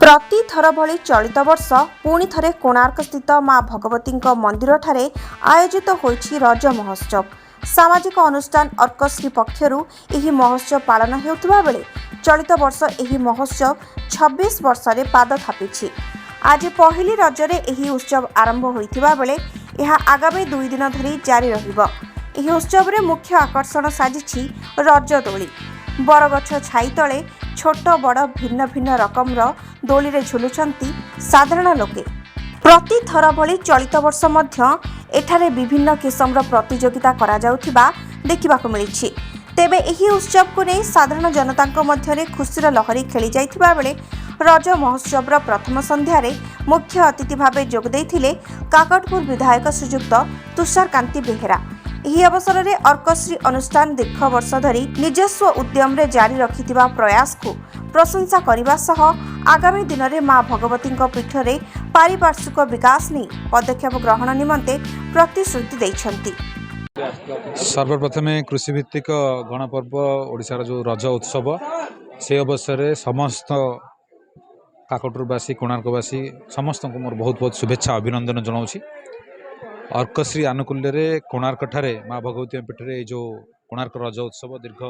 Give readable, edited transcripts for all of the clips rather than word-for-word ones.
प्रति थर भली चलित वर्ष पुणी थरे कोणार्क स्थित माँ भगवती मंदिर ठारे आयोजित होइछि रज महोत्सव। सामाजिक अनुष्ठान अर्कश्री पक्षरु एही महोत्सव पालन हेउथबा बेले चलित वर्ष एही महोत्सव 26 वर्ष रे पाद थापिछि। आज पहली रजरे एही उत्सव आरंभ होइथिबा बेले एहा आगामी 2 दिन धरि जारी रहिबो। एही उत्सव रे मुख्य आकर्षण साजिछि रज दोली। बरगछ छाई तले छोट बड़ भिन्न भिन्न रकमर दोली रे झुलुछंती साधारण लोके। प्रति थर भली चलित वर्ष मध्य एठारे विभिन्न किसमर प्रतियोगिता करा जाउथिबा देखिबाकु मिलिछि। तेबे एही उत्सव को नै साधारण जनताଙ୍କ ମଧ୍ୟରେ खुशीर लहरी खेली जाइथिबा बेले रज महोत्सवर प्रथम संध्या रे मुख्य अतिथि भावे जोग दैथिले काकटपुर विधायक श्रीयुक्त तुषारकांति बेहेरा। ଏହି ଅବସରରେ अर्कश्री अनुष्ठान दीर्घ वर्ष धरी निजस्व उद्यम रे जारी रखिथिबा प्रयास को प्रशंसा करने सह आगामी दिन में माँ भगवती पीठ में पारिपार्श्विक विकास नहीं पदक्षेप ग्रहण निमंते प्रतिश्रुति दैछंती। सर्वप्रथम कृषिभित्तिक गणपर्व ओडिशार जो रज उत्सव से अवसर में समस्त काकटपुरवासी कोणार्कवासी समस्त को मोर बहुत बहुत शुभेच्छा अभिनंदन जनाऊँगी। अर्कश्री आनुकूल्य कोणार्क ठारे माँ भगवती पीठ में जो कोणार्क रज उत्सव दीर्घ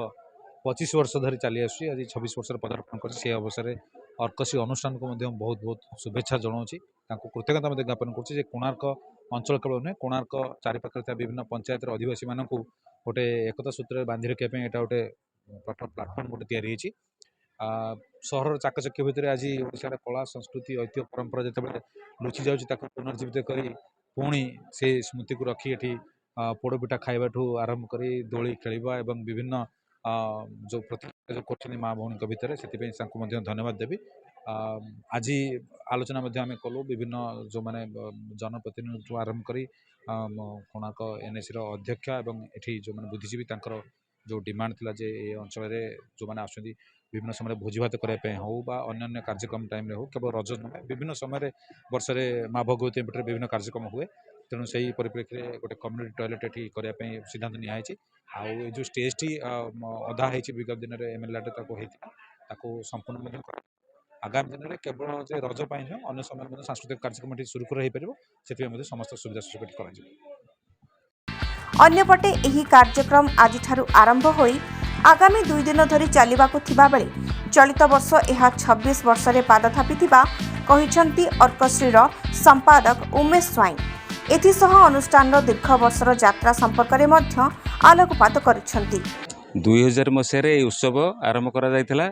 25 वर्ष धरी चली आस आज 26 वर्ष पदार्पण कर अवसर में अर्कश्री अनुष्ठान को बहुत बहुत शुभेच्छा जनाऊँगी। कृतज्ञता ज्ञापन कर कोणार्क अंचल केवल नुहे कोणार्क चारिपाखे विभिन्न पंचायत अधिवासी मानक गोटे एकता सूत्र बांधि रखापी यहाँ गोटे प्लाटफर्म गोटे तैयारी सहर चाकचक्य भितर आज ओडिशार कला संस्कृति ऐतिह्य परंपरा जिते लुचि जाऊँगी पुनर्जीवित कर पुणी से स्मृति को रखी एठी पोड़पिठा खाइबा ठू आरंभ करी दोली खेलिबा एवं विभिन्न जो प्रतियोगिता जो करछनी माँ भौणी भितर से धन्यवाद देवी। आज आलोचना आम कलु विभिन्न जो माने जनप्रतिनिधि आरंभ करी कोणार्क एनएसी अध्यक्ष एवं एठी जो माने बुद्धिजीवी तांकर जो डिमांड थिला जे ए अंचल रे जो माने आसुंदी विभिन्न समय भोजीभात करने हो अन्य कार्यक्रम टाइम हो केवल रज नुहे विभिन्न समय वर्ष माँ भगवती पीठ विभिन्न कार्यक्रम हुए तेणु से ही परिप्रेक्षी में गोटे कम्युनिटी टॉयलेट ये करने सिद्धांत नियाई आउ जो स्टेज टी अधा होती विगत दिन में एमएलए संपूर्ण आगामी दिन में केवल रज अन्य समय सांस्कृतिक कार्यक्रम सुरखुर हो पार से समस्त सुविधा सुযোগ कर। अन्यपटे एही कार्यक्रम आज ठारू आरंभ होई आगामी 2 दिन धरी चलिबाकु थिबा बेले चलित वर्ष एहा 26 वर्ष रे पाद थापिथिबा कहिसंती अर्कश्रीर संपादक उमेश स्वाई। एथिसह अनुष्ठान दीर्घ वर्षर यात्रा संपर्क में मध्य आलोकपात करिसंती। 2000 मसीह रे उत्सव आरंभ करा जायथिला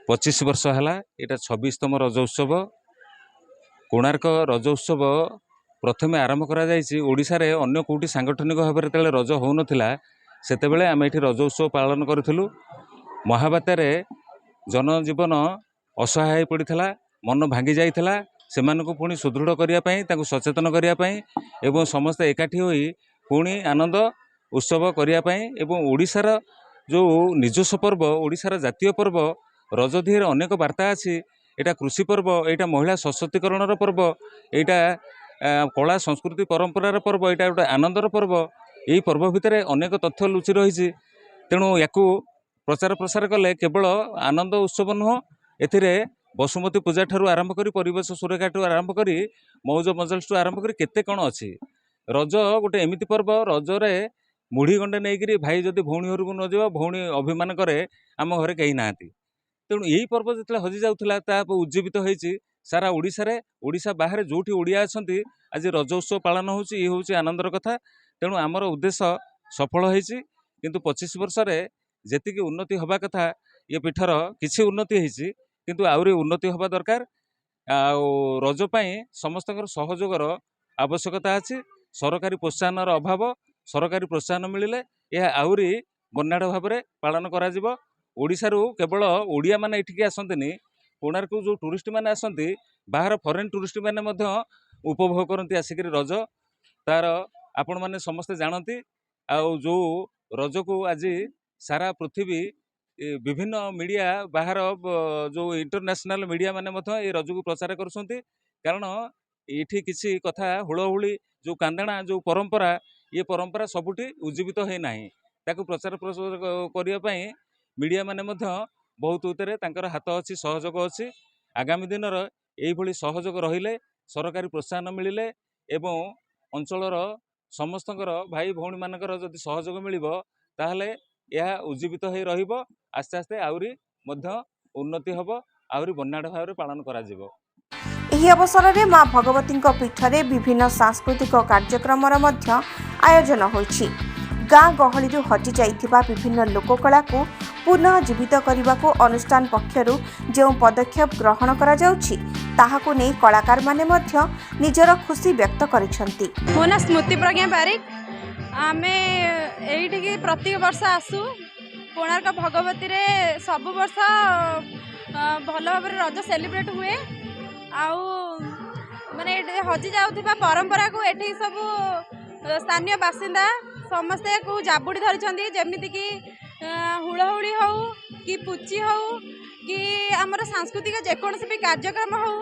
25 वर्ष हला एटा 26तम रज उत्सव। कोणार्क रज उत्सव प्रथमे आरंभ करा जायछि ओडिसा रे अन्य कोटी सांगठनिक भाव में तेले रज हो नथिला सेतेबेले आम एठी रज उत्सव पालन करूँ। महाबात्यारे जनजीवन असहाय पड़ता मन भांगी जाइथिला सेमानकु पुणी सुदृढ़ करने सचेतन करने एवं समस्त एकाठी होई पुणी आनंद उत्सव करने एवं ओडिशार जो निजस्व पर्व ओडिशार जातीय पर्व रज दिहर अनेक वार्ता अच्छी। एटा कृषि पर्व एटा महिला सशक्तिकरण पर्व एटा कला संस्कृति परंपरार पर्व एटा गोटे आनंदर पर्व। यही पर्व भितर अनेक तथ्य लुचि रही तेणु या प्रचार प्रसार कले केवल आनंद उत्सव नुह एथिरे बसुमती पूजा ठारू आरंभ करी परिवेश सुरक्षा ठारू आरंभ करी मौज मजल ठू आरंभ करी केते कण अछि। रज गोटे एमिति पर्व रजरे मुढ़ी गंडे नहीं भाई जदि भौणी घर को न जावा भौणी अभिमान करे आम घरे कहीं नाहांती तेणु यही पर्व जिते हजि जाउथला ता उज्जीवित होइछि सारा ओडिशा बाहर जोठी ओडिया अछंती आज रज उत्सव पालन होउछि ये होउछि आनंदर कथा। तेणु आमर उद्देश्य सफल होइछि किंतु 25 वर्ष रे जेतिकी उन्नति हवा कथा ये पीठर किछि उन्नति होइछि किंतु आउरी उन्नति हवा दरकार। रज पई समस्त सहयोगर आवश्यकता अछि। सरकारी प्रोत्साहनर अभाव सरकारी प्रोत्साहन मिलिले यह आउरी बन्याड़ भाव में पालन करा जिवो। ओडिशारू केवल ओडिया माने एठिकी आसंतिनी कोणार्क जो टूरिस्ट माने आसंती बाहर फॉरेन टूरिस्ट माने मध्य उपभोग करती आसिक रज तार आपण माने समस्ते जानती। आउ जो रज को आज सारा पृथ्वी विभिन्न मीडिया बाहर जो इंटरनेशनल मीडिया माने मध्य ए रज को प्रचार करुछंती कारण एठी किसी कथा हुलहुली जो कांदणा जो परंपरा ये परंपरा सबुठी उज्जीवित है नाही ताकू प्रचार प्रसार करने मीडिया माने मध्य बहुत उतरे तांकर हाथ अच्छी सहयोग अच्छी आगामी दिन यही सहयोग रहिले सरकारी प्रोत्साहन मिले एवं अंचलर समस्त भाई भौणी मानकर जदि सहयोग मिलिबो ताहले यह उज्जीवित हो रहिबो आस्ते आस्ते आउरी मध्य उन्नति हबो आउरी बन्नाड भाव पालन करा जिवो। ଏହି ଅବସରରେ ମା ଭଗବତୀଙ୍କ ପୀଠରେ ବିଭିନ୍ନ ସାଂସ୍କୃତିକ କାର୍ଯ୍ୟକ୍ରମର ମଧ୍ୟ ଆୟୋଜନ ହୋଇଛି। ଗାଁ ଗହଳିରୁ ହଜି ଯାଇଥିବା ବିଭିନ୍ନ ଲୋକକଳାକୁ ପୁନଃ ଜୀବିତ କରିବାକୁ ଅନୁଷ୍ଠାନ ପକ୍ଷରୁ ଯେଉଁ ପଦକ୍ଷେପ ଗ୍ରହଣ କରାଯାଉଛି ତାହାକୁ ନେଇ କଳାକାରମାନେ ମଧ୍ୟ ନିଜର ଖୁସି ବ୍ୟକ୍ତ କରିଛନ୍ତି। ମୋ ନାଁ ସ୍ମୃତି ପ୍ରଜ୍ଞା ବାରିକ। ଆମେ ଏଇଠିକି ପ୍ରତ୍ୟେକ ବର୍ଷ ଆସୁ। କୋଣାର୍କ ଭଗବତୀରେ ସବୁ ବର୍ଷ ଭଲ ଭାବରେ ରଜ ସେଲିବ୍ରେଟ୍ ହୁଏ। ଆଉ ମାନେ ଏଠି ହଜି ଯାଉଥିବା ପରମ୍ପରାକୁ ଏଠି ସବୁ ସ୍ଥାନୀୟ ବାସିନ୍ଦା ସମସ୍ତେ ଜାବୁଡ଼ି ଧରିଛନ୍ତି। ଯେମିତିକି ହୁଳହୁଳି ହେଉ କି ପୁଚି ହେଉ କି ଆମର ସାଂସ୍କୃତିକ ଯେକୌଣସି ବି କାର୍ଯ୍ୟକ୍ରମ ହେଉ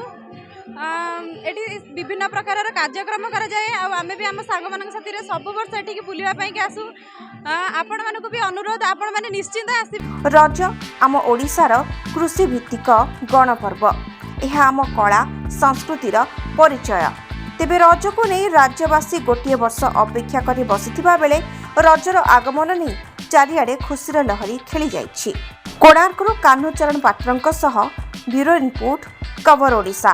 ଏଠି ବିଭିନ୍ନ ପ୍ରକାରର କାର୍ଯ୍ୟକ୍ରମ କରାଯାଏ। ଆଉ ଆମେ ବି ଆମ ସାଙ୍ଗମାନଙ୍କ ସାଥିରେ ସବୁ ବର୍ଷ ଏଠିକି ବୁଲିବା ପାଇଁକି ଆସୁ। ଆପଣମାନଙ୍କୁ ବି ଅନୁରୋଧ ଆପଣମାନେ ନିଶ୍ଚିନ୍ତ ଆସିବେ। ରଜ ଆମ ଓଡ଼ିଶାର କୃଷିଭିତ୍ତିକ ଗଣପର୍ବ। ଏହା ଆମ କଳା ସଂସ୍କୃତିର ପରିଚୟ। ତେବେ ରଜକୁ ନେଇ ରାଜ୍ୟବାସୀ ଗୋଟିଏ ବର୍ଷ ଅପେକ୍ଷା କରି ବସିଥିବା ବେଳେ ରଜର ଆଗମନ ନେଇ ଚାରିଆଡ଼େ ଖୁସିର ଲହରୀ ଖେଳି ଯାଇଛି। କୋଣାର୍କରୁ କାହ୍ନୁଚରଣ ପାତ୍ରଙ୍କ ସହ ବ୍ୟୁରୋ ରିପୋର୍ଟ କଭର ଓଡ଼ିଶା।